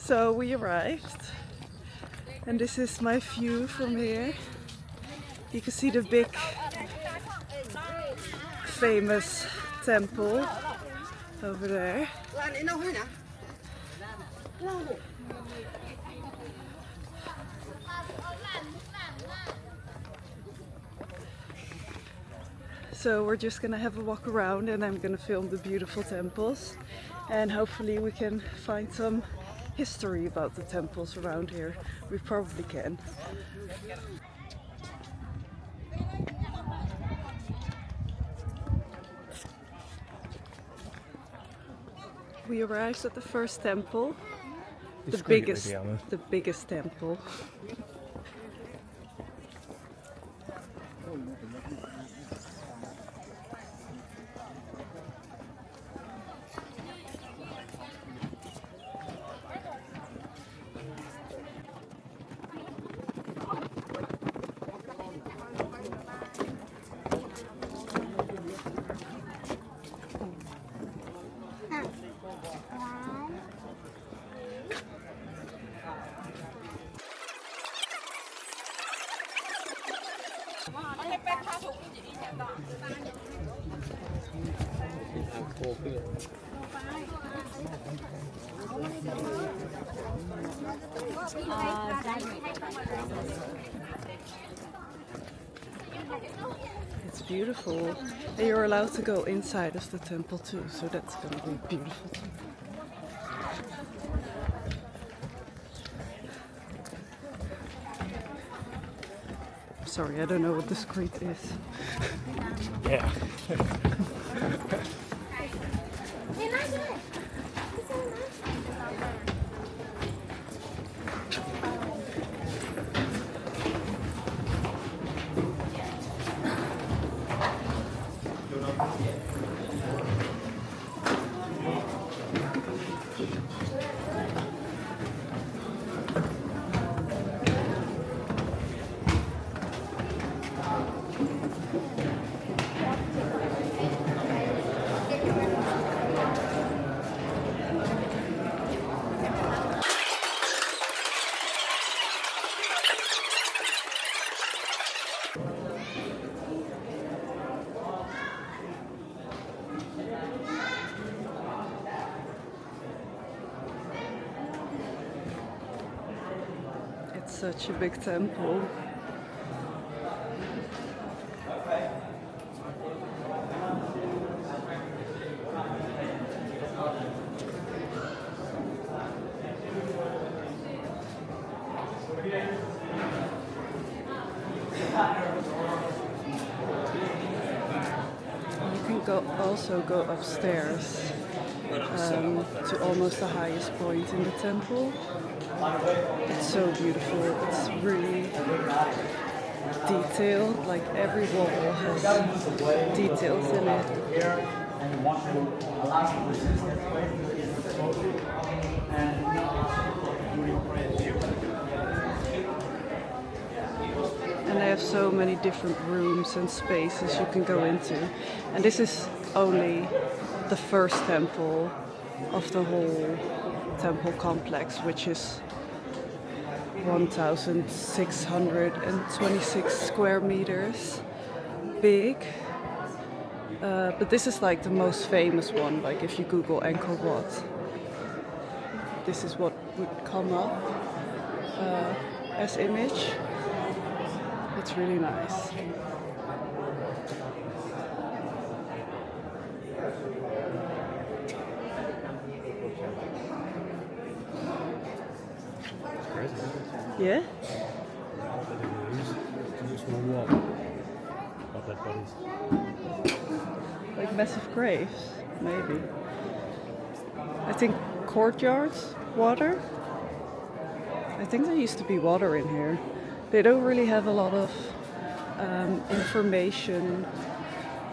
So we arrived, and this is my view from here. You can see the big famous temple over there. So we're just gonna have a walk around and I'm gonna film the beautiful temples, and hopefully we can find some history about the temples around here. We probably can. We arrived at the first temple, the biggest temple. It's beautiful. And you're allowed to go inside of the temple too, so that's going to be beautiful too. Sorry, I don't know what the street is. Yeah. Such a big temple. You can also go upstairs to almost the highest point in the temple. It's so beautiful. It's really detailed. Like every wall has details in it. And they have so many different rooms and spaces you can go into. And this is only the first temple of the whole temple complex, which is 1,626 square meters big. But this is like the most famous one. Like if you Google Angkor Wat, this is what would come up as image. It's really nice. Yeah? Like massive graves, maybe. I think courtyards, water. I think there used to be water in here. They don't really have a lot of information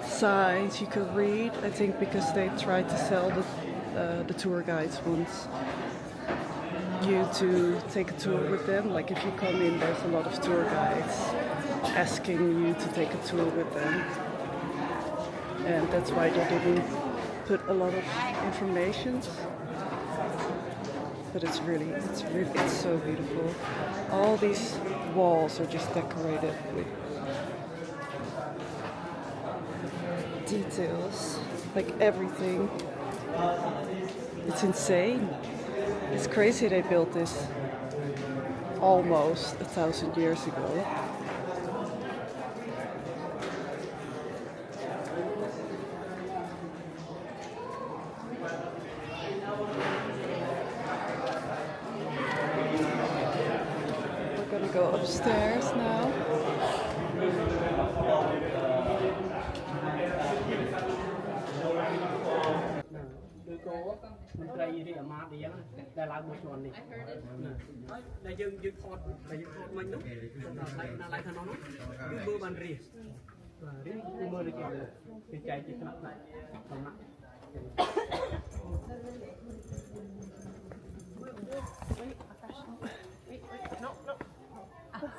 signs you could read, I think because they tried to sell the tour guides once. You to take a tour with them. Like if you come in, there's a lot of tour guides asking you to take a tour with them, and that's why they didn't put a lot of information. but it's so beautiful. All these walls are just decorated with details, like everything. It's insane. It's crazy they built this almost 1,000 years ago. We're gonna go upstairs now.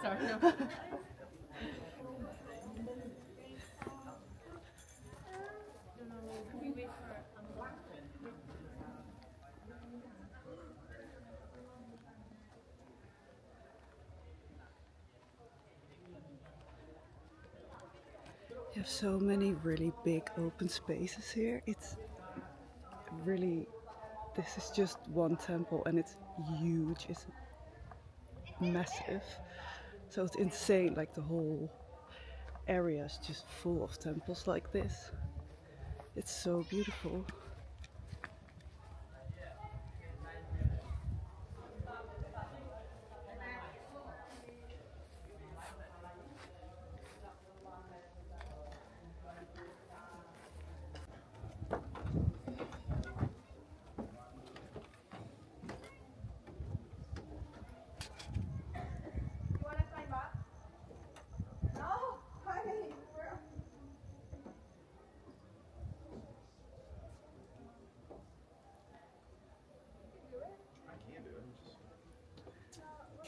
Sorry, no. You have so many really big open spaces here. It's really, this is just one temple and it's huge, it's massive. So it's insane, like the whole area is just full of temples like this. It's so beautiful.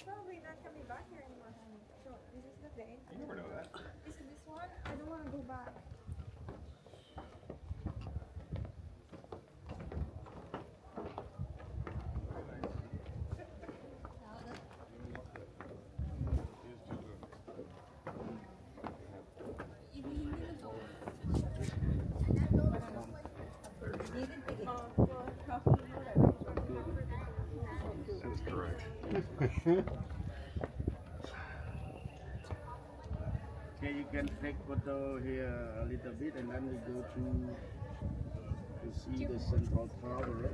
Probably not coming back here anymore, honey. So this is the thing. You never know that. This one, I don't want to go back. That's correct. Okay, you can take photo here a little bit and then we go to see the central tower.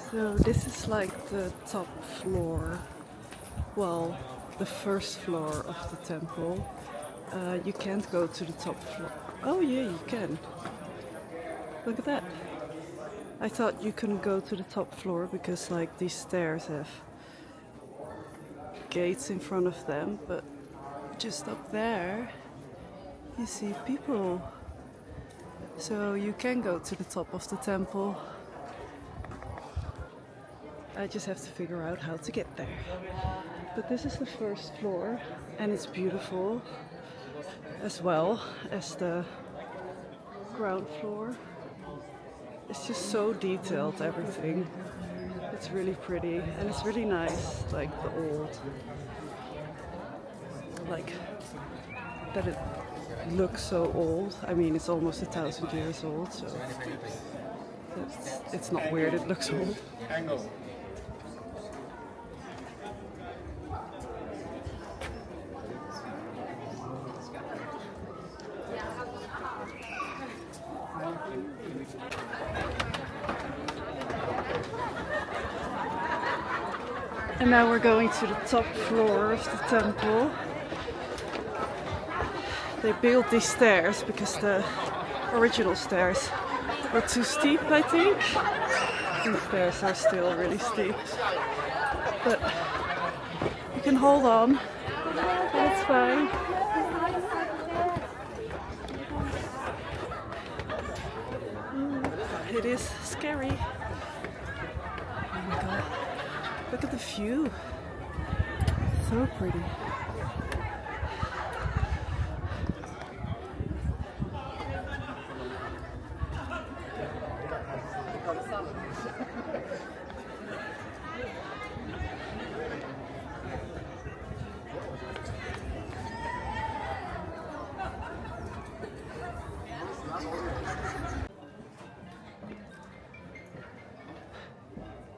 So this is like the top floor, well, the first floor of the temple. You can't go to the top floor. Oh yeah, you can. Look at that. I thought you couldn't go to the top floor because like these stairs have gates in front of them, but just up there you see people. So you can go to the top of the temple. I just have to figure out how to get there. But this is the first floor and it's beautiful as well as the ground floor. It's just so detailed, everything. It's really pretty and it's really nice, like the old, like that it look so old. I mean, it's almost 1,000 years old, so it's not weird it looks old. And now we're going to the top floor of the temple. They built these stairs because the original stairs were too steep, I think. These stairs are still really steep. But you can hold on, and it's fine. It is scary. Oh my god. Look at the view. So pretty.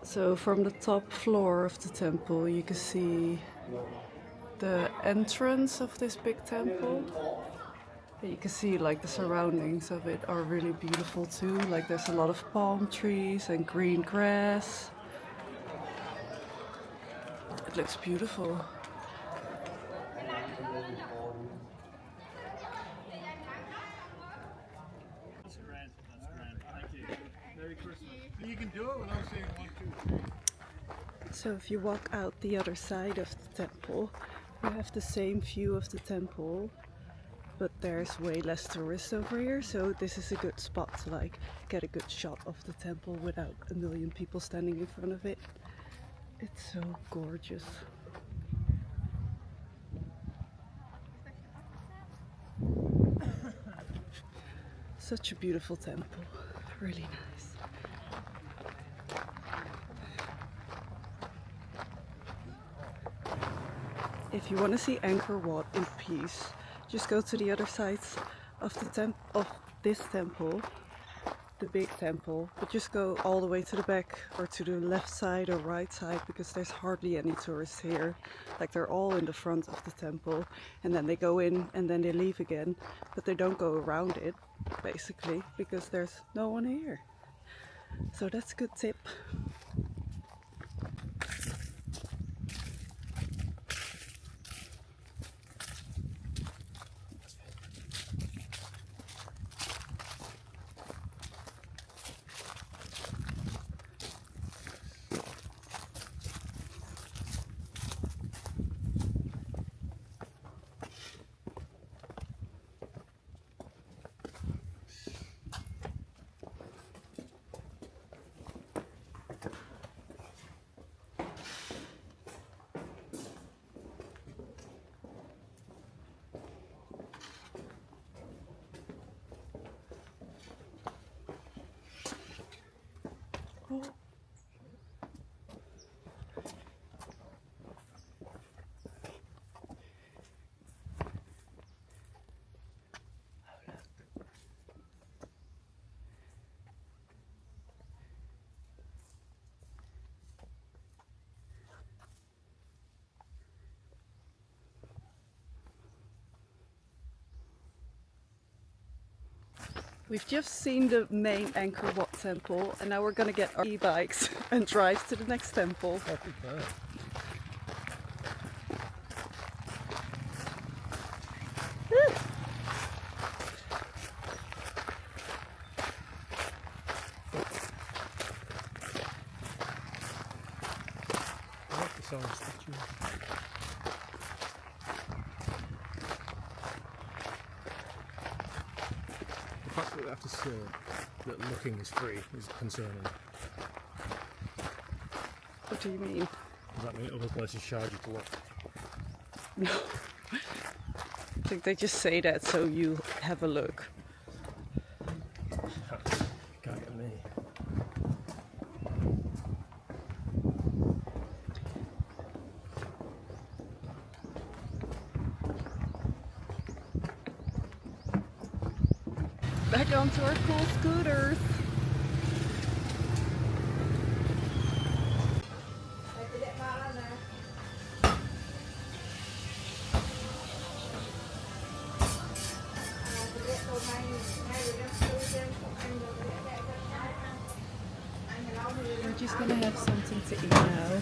So from the top floor of the temple you can see the entrance of this big temple. And you can see like the surroundings of it are really beautiful too. Like there's a lot of palm trees and green grass. It looks beautiful. That's grand. Thank you. Merry Christmas. You can do it without saying 1, 2, 3. So if you walk out the other side of the temple, you have the same view of the temple, but there's way less tourists over here, so this is a good spot to like get a good shot of the temple without a million people standing in front of it. It's so gorgeous. Such a beautiful temple, really nice. If you want to see Angkor Wat in peace, just go to the other sides of the this temple, the big temple, but just go all the way to the back or to the left side or right side, because there's hardly any tourists here. Like they're all in the front of the temple and then they go in and then they leave again, but they don't go around it basically because there's no one here. So that's a good tip. We've just seen the main Angkor Wat temple and now we're gonna get our e-bikes and drive to the next temple. The fact that we have to say that looking is free is concerning. What do you mean? Does that mean other places charge you to look? No. I think they just say that so you have a look. Can't get me. back onto our cool scooters. We're just gonna have something to eat now.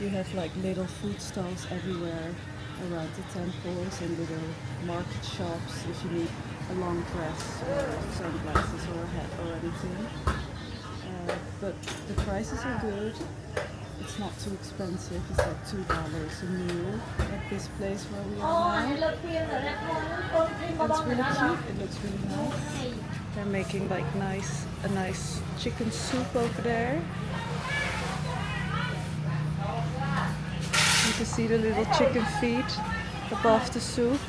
You have like little food stalls everywhere around the temples and little market shops if you need a long dress or sunglasses or a hat or anything. But the prices are good. It's not too expensive. It's like $2 a meal at this place where we are now. It's really cute. It looks really nice. They're making like a nice chicken soup over there. You can see the little chicken feet above the soup.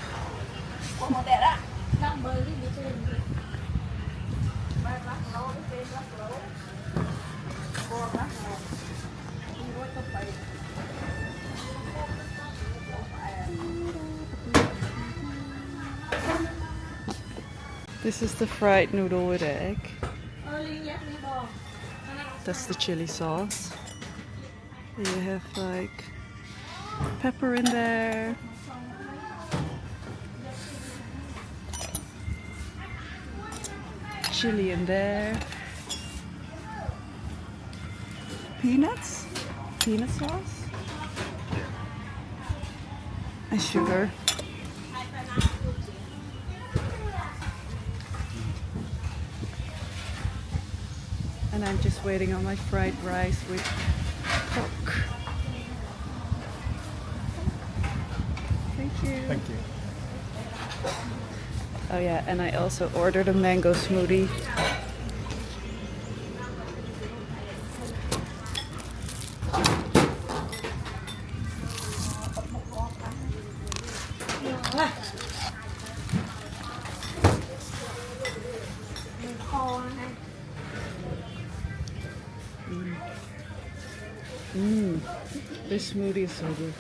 This is the fried noodle with egg. That's the chili sauce. You have like pepper in there. Chili in there. Peanuts? Peanut sauce? And sugar. And I'm just waiting on my fried rice with pork. Thank you. Thank you. Oh yeah, and I also ordered a mango smoothie. This smoothie is so good.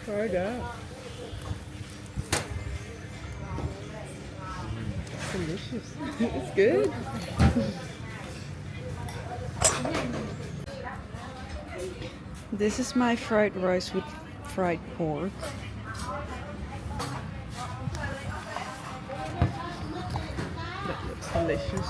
Try that. It's delicious. It's good. This is my fried rice with fried pork. That looks delicious.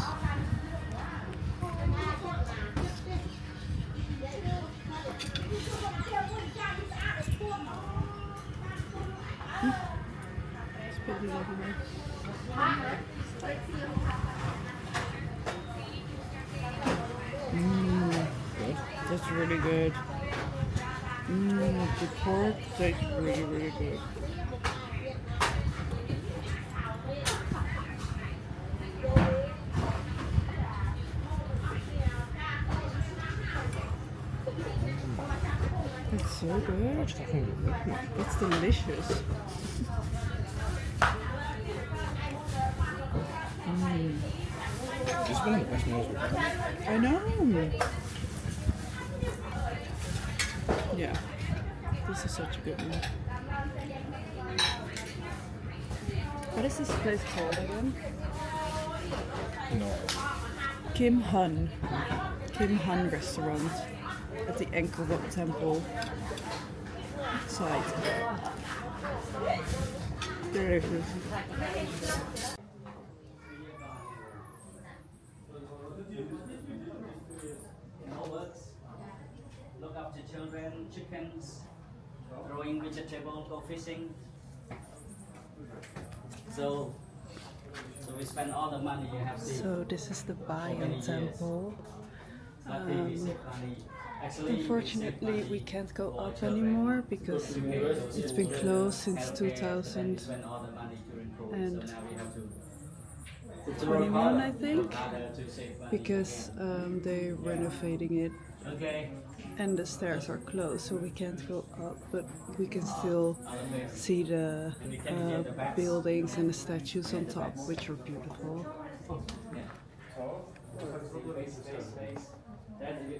That's really good. The pork tastes really, really good. It's so good. It's delicious. This is one of the best meals we've had. I know. Yeah, this is such a good one. What is this place called again? No. Kim Han restaurant at the Angkor Wat Temple site. Delicious. Look after children, chickens, growing vegetable, go fishing. So we spend all the money you have saved. So this is the Bayon temple. But we save money. Actually, Unfortunately, we can't go up anymore because it's been closed since 2021, I think, because they're renovating it Okay. and the stairs are closed, so we can't go up, but we can still see the buildings and the statues on top, which are beautiful.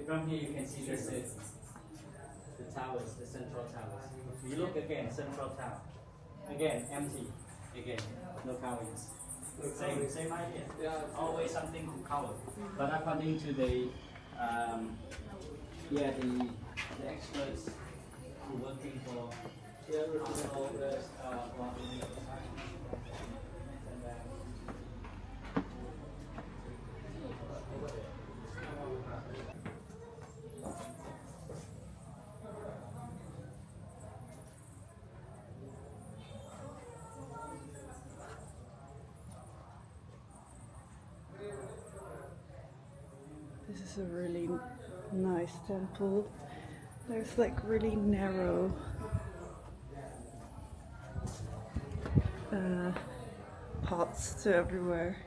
From here you can see the towers, the central towers. You look again, central tower. Again, empty. Again, no covering. Same idea. Always something to cover. But according to the the experts who working for householders for This is a really nice temple. There's like really narrow paths to everywhere.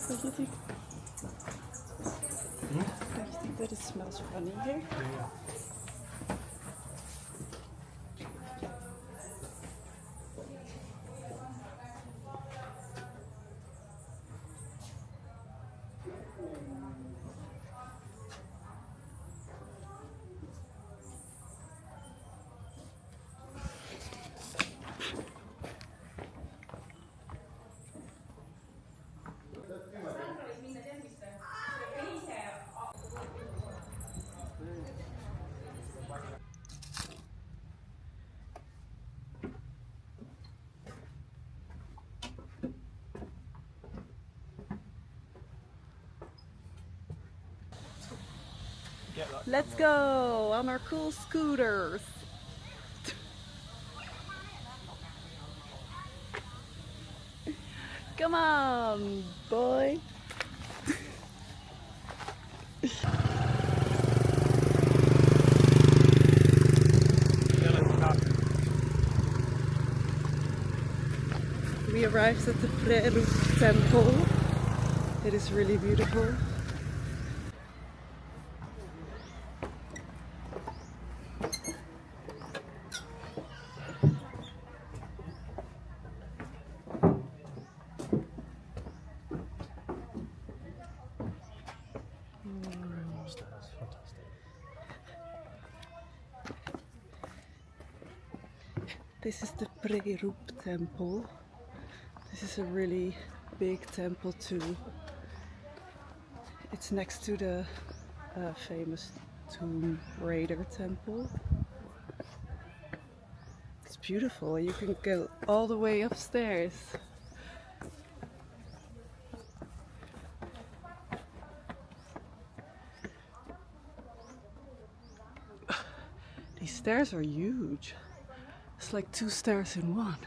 Don't you think? Don't you think that it smells funny here? Let's go on our cool scooters. Come on, boy. We arrived at the Pre Rup Temple. It is really beautiful. This is the Pre Rup Temple. This is a really big temple too. It's next to the famous Tomb Raider temple. It's beautiful. You can go all the way upstairs. These stairs are huge. It's like 2 stairs in one.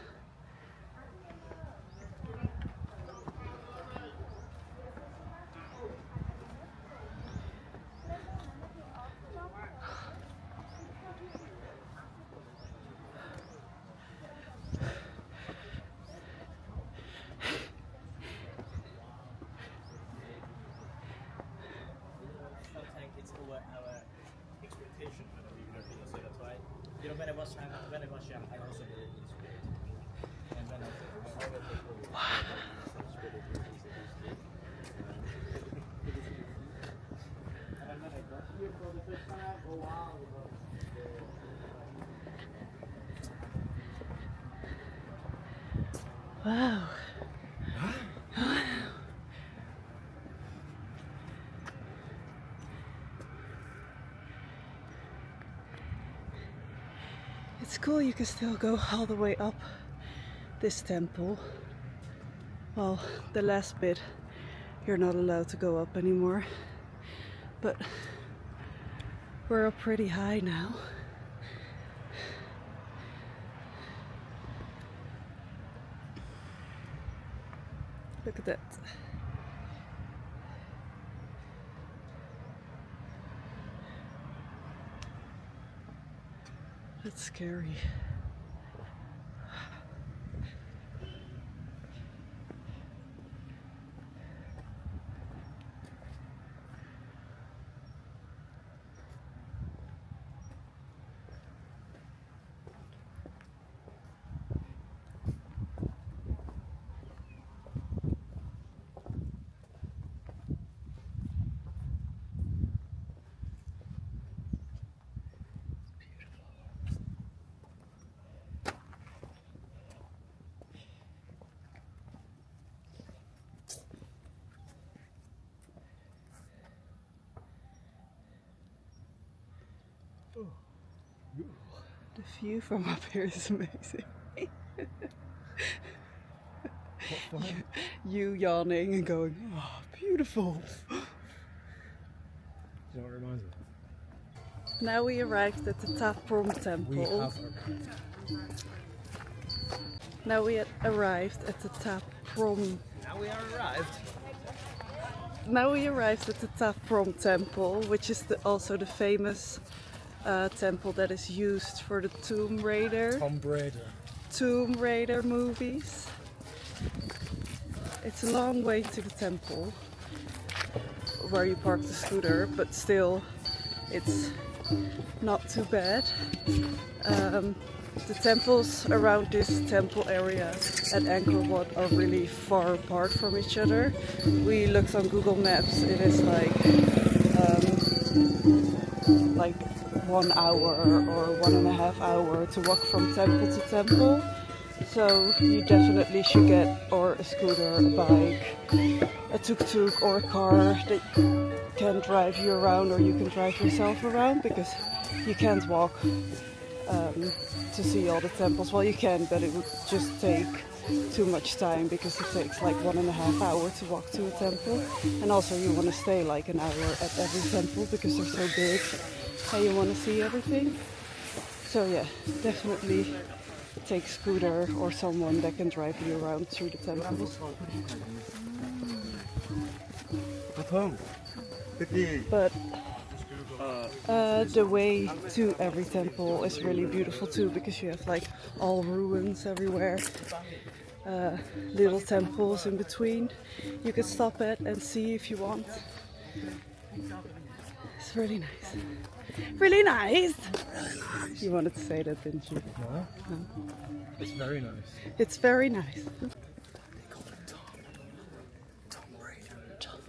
It's over our expectation so that's why when I was young I also did it in school and when I always and when I got here for the first time, oh wow. Wow. It's cool you can still go all the way up this temple. Well, the last bit you're not allowed to go up anymore. But we're up pretty high now. Look at that. That's scary. The view from up here is amazing. What fun? You yawning and going, oh, beautiful. You know what it reminds me? Now we arrived at the Prohm Temple. We have arrived. Now we had arrived at the Prohm. Now we are arrived. Now we arrived at the Prohm Temple, which is also the famous temple that is used for the Tomb Raider movies. It's a long way to the temple where you park the scooter, but still it's not too bad. The temples around this temple area at Angkor Wat are really far apart from each other. We looked on Google Maps, it is like 1 hour or 1.5 hours to walk from temple to temple. So you definitely should get or a scooter, a bike, a tuk-tuk or a car that can drive you around, or you can drive yourself around, because you can't walk to see all the temples. Well, you can, but it would just take too much time, because it takes like 1.5 hours to walk to a temple. And also you want to stay like an hour at every temple because they're so big and you want to see everything. So yeah, definitely take scooter or someone that can drive you around through the temples. But the way to every temple is really beautiful too, because you have like all ruins everywhere, little temples in between you can stop at and see if you want. It's really nice. Really nice! You wanted to say that, didn't you? No? No. It's very nice. It's very nice. They call it Tom Raider. Tom.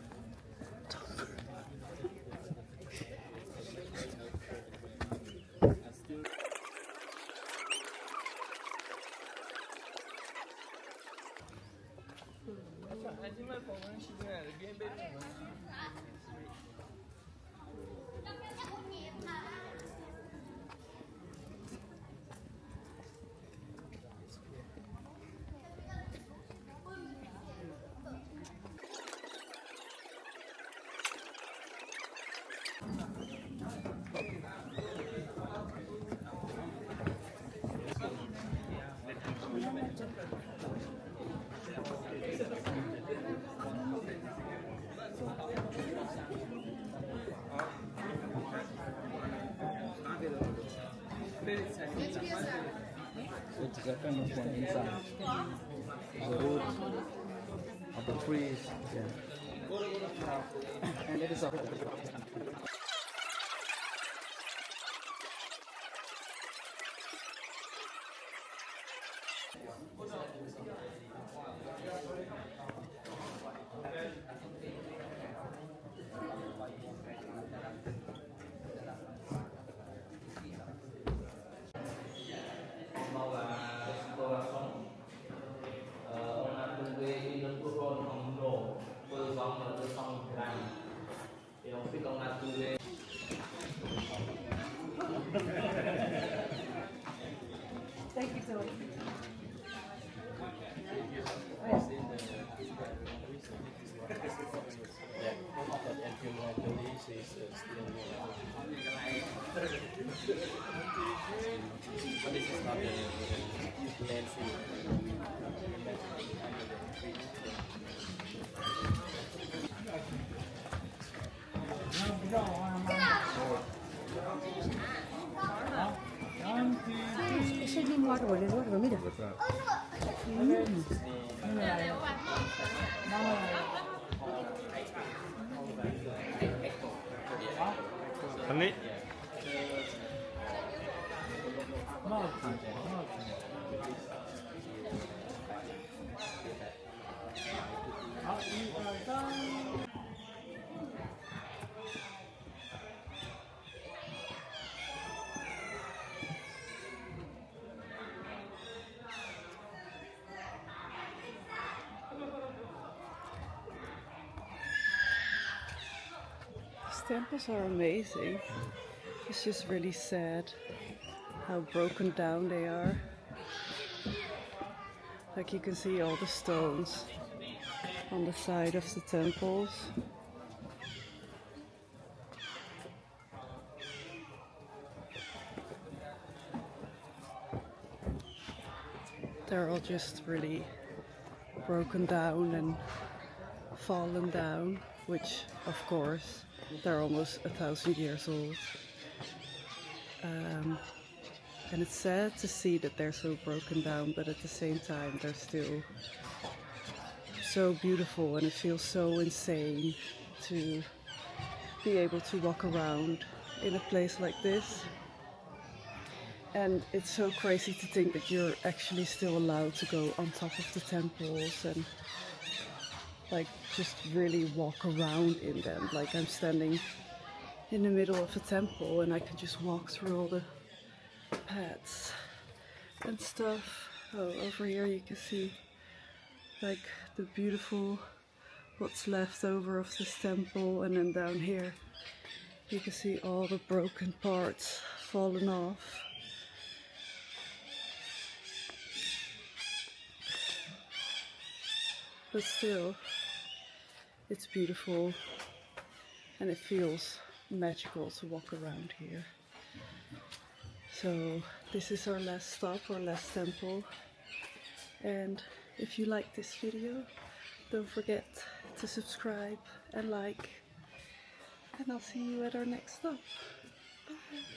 It's a kind of one inside. The root of the trees. Yeah. And it is a mira. Honey? These temples are amazing. It's just really sad how broken down they are. Like you can see all the stones on the side of the temples. They're all just really broken down and fallen down, which of course they're almost 1,000 years old. And it's sad to see that they're so broken down, but at the same time they're still so beautiful, and it feels so insane to be able to walk around in a place like this. And it's so crazy to think that you're actually still allowed to go on top of the temples and like just really walk around in them. Like I'm standing in the middle of a temple and I can just walk through all the paths and stuff. Oh, over here you can see like the beautiful what's left over of this temple, and then down here you can see all the broken parts fallen off. But still, it's beautiful and it feels magical to walk around here. So this is our last stop, our last temple. And if you like this video, don't forget to subscribe and like. And I'll see you at our next stop. Bye.